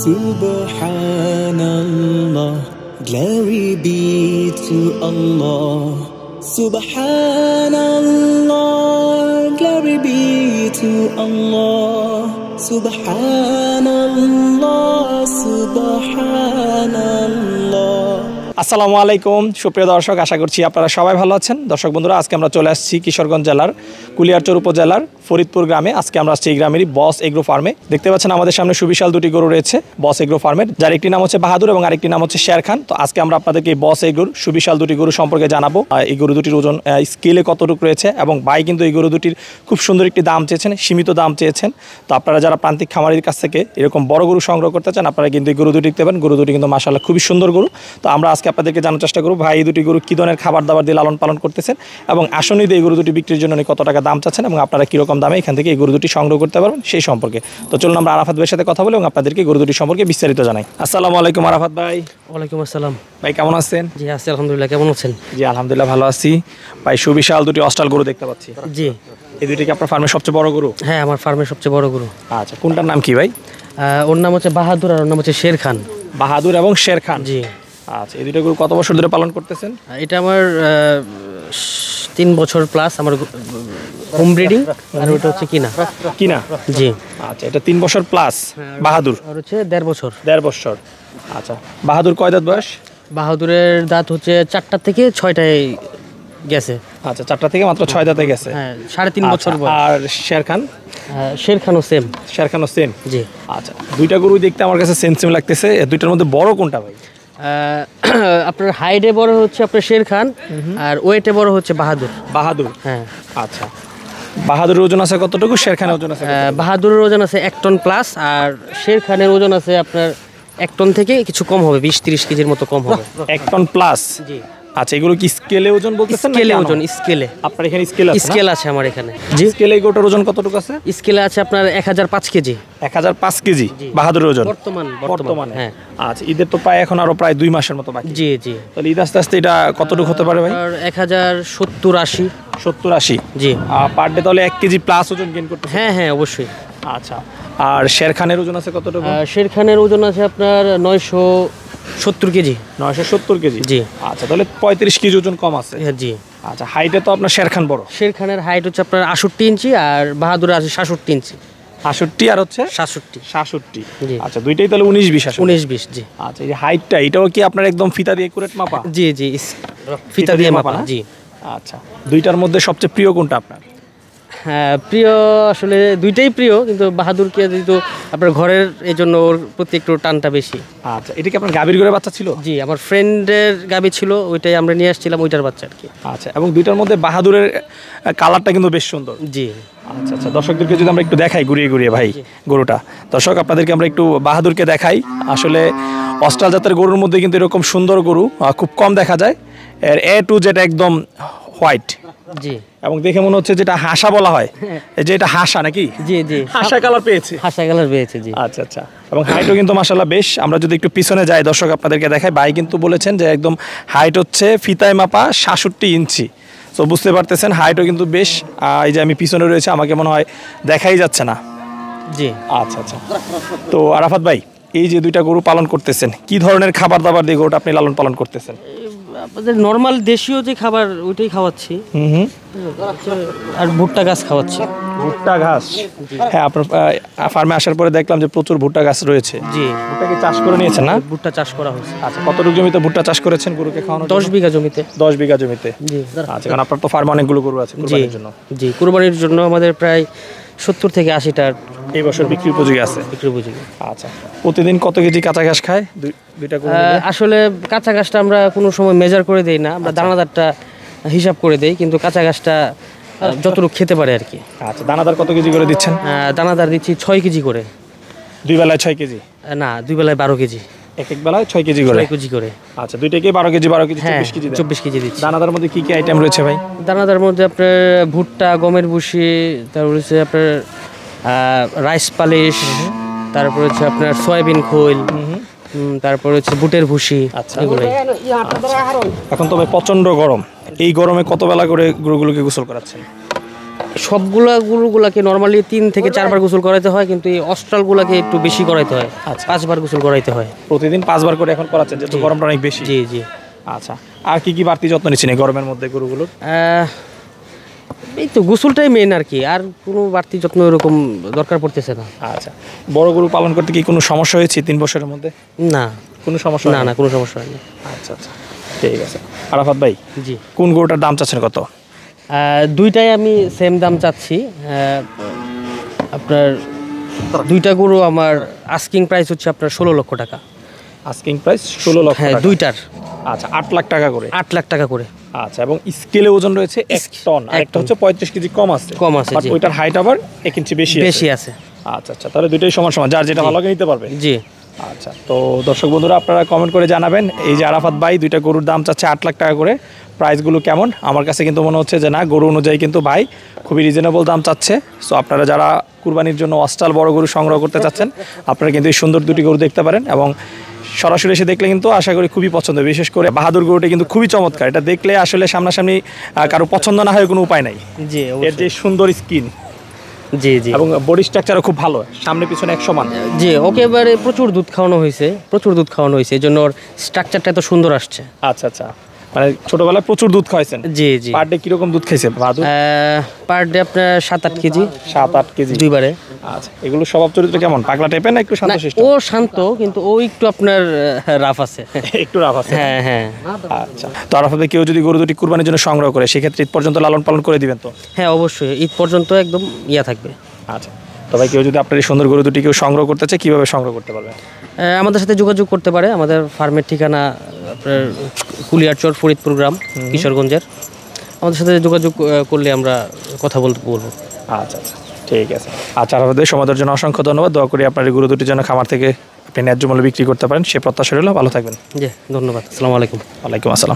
Subhanallah, glory be to Allah. Subhanallah, glory be to Allah. Subhanallah, Subhanallah. আসসালামু আলাইকুম সুপ্রিয় দর্শক, আশা করছি আপনারা সবাই ভালো আছেন। দর্শক বন্ধুরা, আজকে আমরা চলে আসছি কিশোরগঞ্জ জেলার কুলিয়ারচর উপজেলার ফরিদপুর গ্রামে। আজকে আমরা আসছি এই গ্রামেরই বস এগ্রো ফার্মে। দেখতে পাচ্ছেন আমাদের সামনে সুবিশাল দুটি গরু রয়েছে বস এগ্রো ফার্মের, যার একটি নাম হচ্ছে বাহাদুর এবং আরেকটি নাম হচ্ছে শের খান। তো আজকে আমরা আপনাদেরকে এই বস এগ্রোর সুবিশাল দুটি গরু সম্পর্কে জানাবো। এই গরু দুটির ওজন স্কেলে কতটুকু রয়েছে এবং ভাই কিন্তু এই গরু দুটির খুব সুন্দর একটি দাম চেয়েছেন, সীমিত দাম চেয়েছেন। তো আপনারা যারা প্রান্তিক খামারির কাছ থেকে এরকম বড় গরু সংগ্রহ করতে চান, আপনারা কিন্তু এই গরু দুটি দেখতে পাবেন। গরু দুটি কিন্তু মাশাআল্লাহ খুবই সুন্দর গরু। তো আমরা আজকে আপনাদেরকে জানার চেষ্টা করব ভাই এই দুটি গরু কী ধরনের খাবার দাবার দিয়ে লালন পালন করতেছেন এবং আসলে এই গরু দুটি বিক্রির জন্য কত টাকা দাম চাচ্ছেন এবং আপনারা কীরকম দামে এখান থেকে এই গরু দুটি সংগ্রহ করতে পারবেন সেই সম্পর্কে। তো চলুন আমরা আরাফাত ভাইয়ের সাথে কথা বলি এবং আপনাদেরকে গরু দুটি সম্পর্কে বিস্তারিত জানাই। আসসালামু আলাইকুম আরাফাত ভাই। ওয়ালাইকুম আসসালাম ভাই, কেমন আছেন? জি আছি আলহামদুলিল্লাহ, কেমন আছেন? জি আলহামদুলিল্লাহ ভালো আছি ভাই। সুবিশাল দুটি অস্টাল গরু দেখতে পাচ্ছি। জি, এই দুটি কি আপনার ফার্মের সবচেয়ে বড় গরু? হ্যাঁ, আমার ফার্মের সবচেয়ে বড় গরু। আচ্ছা, কোনটার নাম কি ভাই? ওর নাম হচ্ছে বাহাদুর আর ওর নাম হচ্ছে শের খান। বাহাদুর এবং শের খান। জি। আচ্ছা, এই দুটো গরু কত বছর ধরে পালন করতেছেন? এটা আমার 3 বছর প্লাস আমার হোম ব্রিডিং, আর ওটা হচ্ছে কিনা। জি। আচ্ছা, এটা 3 বছর প্লাস বাহাদুর, আর হচ্ছে 1.5 বছর। 1.5 বছর। আচ্ছা, বাহাদুর কয় দাঁত বয়স? বাহাদুরের দাঁত হচ্ছে 4টা থেকে 6টায় গেছে। আচ্ছা, 4টা থেকে মাত্র 6 দাঁতে গেছে। হ্যাঁ, 3.5 বছর বয়স। আর শের খান? শের খানও সেম। শের খানও সেম। জি। আচ্ছা, দুইটা গরু দেখতে আমার কাছে সেম লাগতেছে। দুইটার মধ্যে বড় কোনটা ভাই? আপনার হাইটে বড় হচ্ছে আপনার শের খান, আর ওয়েটে বড় হচ্ছে বাহাদুর। বাহাদুর, হ্যাঁ। আচ্ছা, বাহাদুরের ওজন আছে কতটুকু? শের খানের ওজন আছে? বাহাদুরের ওজন আছে 1 টন প্লাস, আর শের খানের ওজন আছে আপনার 1 টন থেকে কিছু কম হবে, 20-30 কেজির মতো কম হবে। 1 টন প্লাস। জি। আচ্ছা, এগুলো কি স্কেলে ওজন বলতেছেন? স্কেলে ওজন, স্কেলে। আপনার এখানে স্কেল আছে? স্কেল আছে আমার এখানে। জি। স্কেলে গোটার ওজন কতটুকু আছে? স্কেলে আছে আপনার 1005 কেজি। 1005 কেজি বাহাদুরের ওজন বর্তমানে। হ্যাঁ। আচ্ছা, ঈদের তো প্রায় এখন আরো প্রায় 2 মাসের মতো বাকি। জি জি। তাহলে ঈদ আস্তে আস্তে এটা কতটুকু হতে পারে ভাই? 1070-80। 70-80। জি। পার ডে তাহলে 1 কেজি প্লাস ওজন গেইন করতে? হ্যাঁ হ্যাঁ, অবশ্যই। আচ্ছা, আর শের খানের ওজন আছে কতটুকু? শের খানের ওজন আছে আপনার 970 কেজি। 970 কেজি। জি। আচ্ছা, তাহলে 35 কেজি ওজন কম আছে। হ্যাঁ। জি। আচ্ছা, হাইটে তো আপনার শের খান বড়। শের খানের হাইট হচ্ছে আপনার 68 ইঞ্চি আর বাহাদুর আছে 67 ইঞ্চি। 68 আর হচ্ছে 67। জি। আচ্ছা, দুইটাই তাহলে 19-20 আসে। 19-20। জি। আচ্ছা, এই হাইটটা এটাও কি আপনার একদম ফিতা দিয়ে একুরেট মাপা? জি জি, ফিতা দিয়ে মাপা। জি। আচ্ছা, দুইটার মধ্যে সবচেয়ে প্রিয় কোনটা আপনার? হ্যাঁ, প্রিয় আসলে দুইটাই প্রিয়, কিন্তু বাহাদুরকে যেহেতু আপনার ঘরের, এই জন্য ওর প্রতি একটু টানটা বেশি। আচ্ছা, এটা কি আপনার গাভীর ঘরে বাচ্চা ছিল? জি, আমার ফ্রেন্ডের গাভী ছিল, ওইটাই আমরা নিয়ে আসছিলাম, ওইটার বাচ্চা আর কি। আচ্ছা, এবং দুইটার মধ্যে বাহাদুরের কালারটা কিন্তু বেশ সুন্দর। জি। আচ্ছা আচ্ছা, দর্শকদেরকে যদি আমরা একটু দেখাই ঘুরিয়ে ভাই গরুটা, দর্শক আপনাদেরকে আমরা একটু বাহাদুরকে দেখাই। আসলে অস্ট্রাল জাতের গরুর মধ্যে কিন্তু এরকম সুন্দর গরু খুব কম দেখা যায়। এর A to Z একদম হোয়াইট। জি। এবং দেখে মনে হচ্ছে যেটা হাসা বলা হয়, যে এটা হাসা নাকি? জি জি, হাসা কালার পেয়েছে। হাসা কালার পেয়েছে। জি। আচ্ছা আচ্ছা, এবং হাইটও কিন্তু মাশাআল্লাহ বেশ। আমরা যদি একটু পিছনে যাই দর্শক আপনাদেরকে দেখাই, ভাই কিন্তু বলেছেন যে একদম হাইট হচ্ছে ফিতায় মাপা 67 ইঞ্চি। তো বুঝতে পারতেছেন হাইটও কিন্তু বেশ। এই যে আমি পিছনে রয়েছে, আমাকে মনে হয় দেখাই যাচ্ছে না। জি। আচ্ছা আচ্ছা, তো আরাফাত ভাই, এই যে দুইটা গরু পালন করতেছেন, কি ধরনের খাবার দাবার দিয়ে গরুটা আপনি লালন পালন করতেছেন? আমাদের নর্মাল দেশীয় যে খাবার ওইটাই খাওয়াচ্ছি। আর ভুট্টা গাছ খাওয়াচ্ছি। ভুট্টা ঘাস? হ্যাঁ, আপনার ফার্মে আসার পরে দেখলাম যে প্রচুর ভুট্টা গাছ রয়েছে। জি। ভুট্টা কি চাষ করে নিয়েছেন না? ভুট্টা চাষ করা হয়েছে। আচ্ছা, কতটুকু জমিতে ভুট্টা চাষ করেছেন গরুকে খাওয়ানোর? 10 বিঘা জমিতে। 10 বিঘা জমিতে? জি। আচ্ছা, কারণ আপনার তো ফার্মে অনেকগুলো গরু আছে কুরবানির জন্য। জি, কুরবানির জন্য আমাদের প্রায় 70 থেকে 80টা এই বছর বিক্রি উপযোগী আছে। আচ্ছা, প্রতিদিন কত কেজি কাঁচা ঘাস খায় দুইটা গরু? আসলে কাঁচা ঘাসটা আমরা কোনো সময় মেজার করে দেই না, আমরা দানাদারটা হিসাব করে দেই, কিন্তু কাঁচা ঘাসটা যতটুকু খেতে পারে আর কি। আচ্ছা, দানাদার কত কেজি করে দিচ্ছেন? দানাদার দিচ্ছি 6 কেজি করে। 2 বেলায় 6 কেজি? না, 2 বেলায় 12 কেজি। এক বেলায় 6 কেজি করে? 6 কেজি করে। আচ্ছা, দুইটাকে 12 কেজি 24 কেজি? 24 কেজি দিচ্ছি। দানাদার মধ্যে কি কি আইটেম রয়েছে ভাই? দানাদার মধ্যে আপনার ভুট্টা, গমের ভুসি, তারপর হচ্ছে আপনার রাইস পালিশ, তারপর হচ্ছে আপনার সয়াবিন খোল, তারপর হচ্ছে বুটের ভুসি। আচ্ছা, এখন তো ভাই প্রচন্ড গরম, এই গরমে কত বেলা করে গরুগুলোকে গোসল করাচ্ছেন? গরুগুলাকে নর্মালি 3 থেকে 4 বার গোসল করাইতে হয়, কিন্তু এই অস্ট্রালগুলাকে একটু বেশি করাইতে হয়। আচ্ছা। 5 বার গোসল করাইতে হয় প্রতিদিন 5 বার করে এখন করাচ্ছেন, যেহেতু গরমটা অনেক বেশি। জি জি। আচ্ছা, আর কি কি বাড়তি যত্ন নিচ্ছেন এই গরমের মধ্যে গরুগুলোর? এই তো গোসলটাই মেন আর কি, আর কোনো বাড়তি যত্ন এরকম দরকার পড়তেছে না। আচ্ছা, বড় গরু পালন করতে কি কোনো সমস্যা হয়েছে 3 বছরের মধ্যে? না, কোনো সমস্যা না না, কোনো সমস্যা হয়নি। আচ্ছা আচ্ছা, ঠিক আছে। আরাফাত ভাই, জি, কোন গরুটার দাম চাচ্ছেন কত? দুইটাই আমি সেম দাম চাচ্ছি। আপনার দুইটা গরু আমার আস্কিং প্রাইস হচ্ছে আপনার 16 লক্ষ টাকা। আস্কিং প্রাইস 16 লক্ষ হ্যাঁ, টাকা? দুইটার। আচ্ছা, 8 লাখ টাকা করে? 8 লাখ টাকা করে। আচ্ছা, এবং স্কেলে ওজন রয়েছে 1 টন, আর একটা হচ্ছে 35 কেজি কম আছে। কম আছে, বাট জি। ওইটার হাইট আবার 1 ইঞ্চি বেশি বেশি আছে। আচ্ছা আচ্ছা, তাহলে দুইটাই সমান সমান, যার যেটা ভালো লাগে নিতে পারবে। জি। আচ্ছা, তো দর্শক বন্ধুরা আপনারা কমেন্ট করে জানাবেন এই যে আরাফাত ভাই দুইটা গরুর দাম চাচ্ছে 8 লাখ টাকা করে, প্রাইসগুলো কেমন? আমার কাছে কিন্তু মনে হচ্ছে যে না, গরু অনুযায়ী কিন্তু ভাই খুবই রিজনেবল দাম চাচ্ছে। সো আপনারা যারা কুরবানির জন্য অস্টাল বড় গরু সংগ্রহ করতে চাচ্ছেন, আপনারা কিন্তু এই সুন্দর দুটি গরু দেখতে পারেন, এবং সরাসরি এসে দেখলে কিন্তু আশা করি খুবই পছন্দ। বিশেষ করে বাহাদুর গরুটা কিন্তু খুবই চমৎকার, এটা দেখলে আসলে সামনাসামনি কারো পছন্দ না হয় কোনো উপায় নাই। জি, এর যে সুন্দর স্কিন জি জি, এবং বডি স্ট্রাকচারও খুব ভালো, সামনে পিছনে এক সমান। জি, ওকে এবারে প্রচুর দুধ খাওয়ানো হয়েছে, এই জন্য ওর স্ট্রাকচারটা এত সুন্দর আসছে। আচ্ছা আচ্ছা, মানে ছোটবেলায় প্রচুর দুধ খাইছেন? জি জি। পার ডে কিরকম দুধ খাইছে বাহাদুর? পার ডে আপনার 7-8 কেজি। 7-8 কেজি দুইবারে। আচ্ছা, এগুলো স্বভাব চরিত্র কেমন? পাগলা টাইপের না একটু না, শান্তশিষ্ট? ও শান্ত, কিন্তু ও একটু আপনার রাফ আছে। একটু রাফ আছে? হ্যাঁ হ্যাঁ। আচ্ছা, তো আরাফাত ভাই, কেউ যদি গরু দুটি কুরবানির জন্য সংগ্রহ করে, সেক্ষেত্রে ঈদ পর্যন্ত লালন পালন করে দিবেন তো? হ্যাঁ, অবশ্যই ঈদ পর্যন্ত একদম থাকবে। আচ্ছা, তো ভাই কেউ যদি আপনার এই সুন্দর গরু দুটি কেউ সংগ্রহ করতে চায়, কিভাবে সংগ্রহ করতে পারবে? আমাদের সাথে যোগাযোগ করতে পারে। আমাদের ফার্মের ঠিকানা আপনার কুলিয়ারচর, ফরিদপুর গ্রাম, কিশোরগঞ্জের। আমাদের সাথে যোগাযোগ করলে আমরা কথা বলবো। আচ্ছা আচ্ছা, ঠিক আছে। আচ্ছা আরাফাত ভাই, সমাজের জন্য অসংখ্য ধন্যবাদ। দোয়া করি আপনার এই গরু দুটির জন্য খামার থেকে আপনি ন্যায্য মূল্যে বিক্রি করতে পারেন, সে প্রত্যাশা রইল। ভালো থাকবেন। জি, ধন্যবাদ। আসসালামু আলাইকুম। ওয়ালাইকুম আসসালাম।